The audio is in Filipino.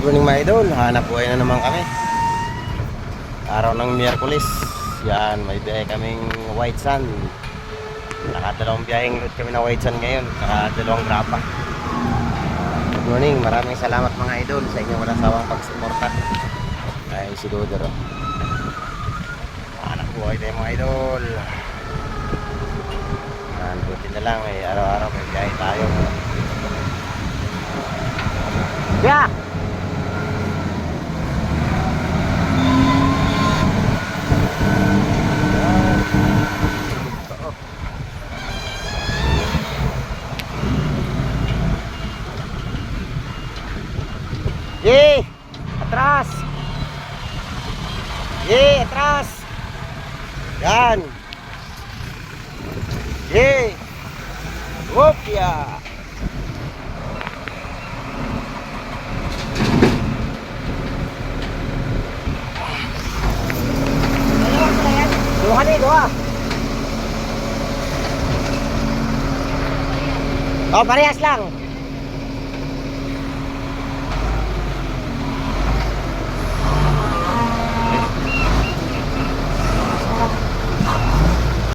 Good morning mga idol, hanap buhay na naman kami. Araw ng Miyerkules. Yan, may biyahe kaming White Sand. Nakadalawang biyaheng load kami na White Sand ngayon. Nakadalawang grapa. Good morning, maraming salamat mga idol sa inyong walang sawang pagsuporta. Ay si Dodoro. Hanap buhay tayo mga idol. Yan, buti na lang araw-araw may biyahe tayo. Yeah! Ye! Atras! Ye! Atras! Yan! Ye! Wopya! Dua nih, dua. Oh, parehas lang.